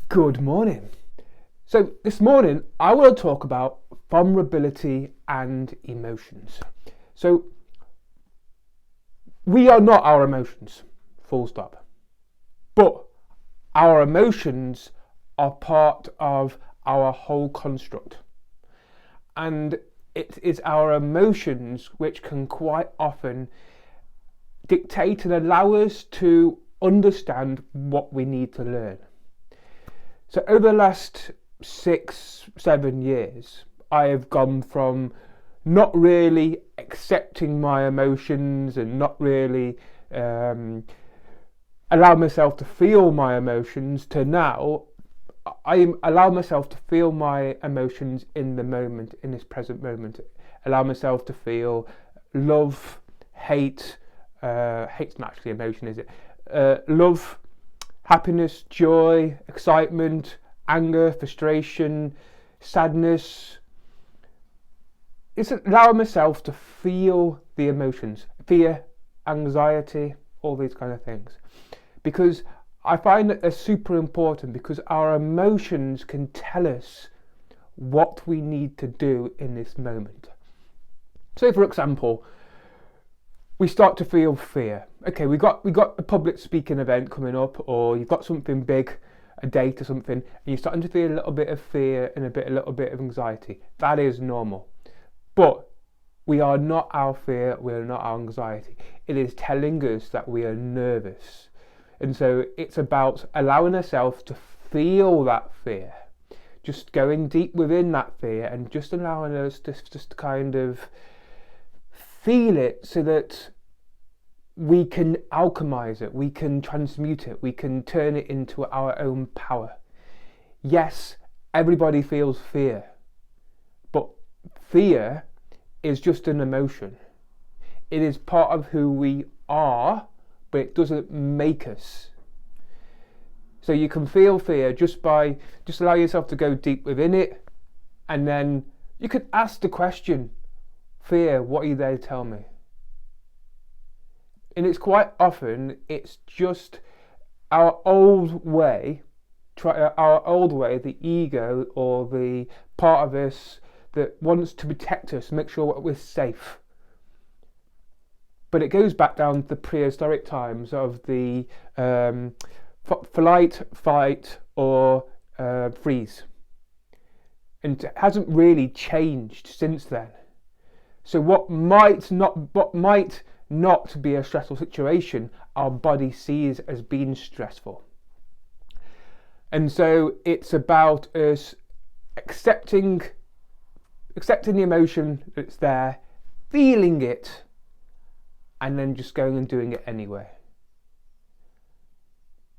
Good morning. So this morning I want to talk about vulnerability and emotions. So we are not our emotions, full stop. But our emotions are part of our whole construct. And it is our emotions which can quite often dictate and allow us to understand what we need to learn. So over the last 6-7 years, I have gone from not really accepting my emotions and not really allow myself to feel my emotions to now I allow myself to feel my emotions in the moment, in this present moment. Allow myself to feel love, hate. Hate's not actually emotion, is it? Love, happiness, joy, excitement, anger, frustration, sadness. It's allowing myself to feel the emotions, fear, anxiety, all these kind of things. Because I find that they're super important, because our emotions can tell us what we need to do in this moment. So for example, we start to feel fear. Okay, we got a public speaking event coming up, or you've got something big, a date or something, and you're starting to feel a little bit of fear and a little bit of anxiety. That is normal. But we are not our fear, we are not our anxiety. It is telling us that we are nervous. And so it's about allowing ourselves to feel that fear, just going deep within that fear and just allowing us to just kind of feel it, so that we can alchemize it, we can transmute it, we can turn it into our own power. Yes, everybody feels fear, but fear is just an emotion. It is part of who we are, but it doesn't make us. So you can feel fear just allow yourself to go deep within it, and then you could ask the question, fear, what are you there to tell me? And it's quite often, it's just our old way, the ego or the part of us that wants to protect us, make sure we're safe. But it goes back down to the prehistoric times of the flight, fight, or freeze. And it hasn't really changed since then. So what might not be a stressful situation, our body sees as being stressful. And so it's about us accepting the emotion that's there, feeling it, and then just going and doing it anyway.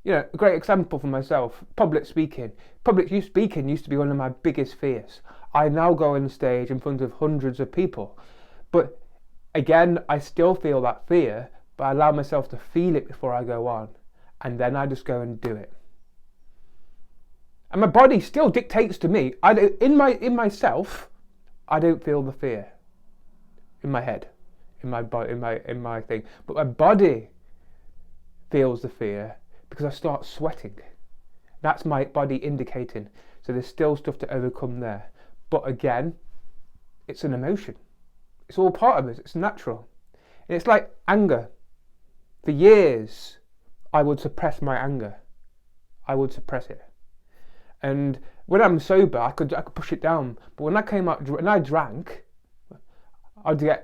You know, a great example for myself, public speaking. Public speaking used to be one of my biggest fears. I now go on stage in front of hundreds of people. But again, I still feel that fear, but I allow myself to feel it before I go on. And then I just go and do it. And my body still dictates to me. In myself, I don't feel the fear in my head. In my body, in my thing, but my body feels the fear because I start sweating. That's my body indicating. So there's still stuff to overcome there. But again, it's an emotion. It's all part of us. It's natural. And it's like anger. For years, I would suppress my anger. I would suppress it. And when I'm sober, I could push it down. But when I drank,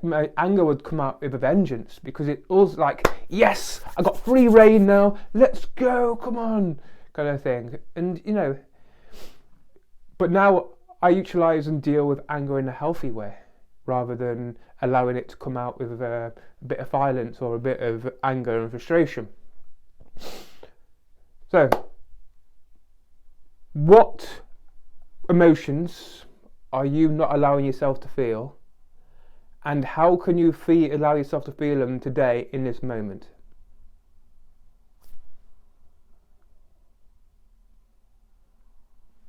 my anger would come out with a vengeance, because it was like, yes, I got free reign now, let's go, come on, kind of thing. And you know, but now I utilise and deal with anger in a healthy way, rather than allowing it to come out with a bit of violence or a bit of anger and frustration. So, what emotions are you not allowing yourself to feel? And how can you allow yourself to feel them today in this moment?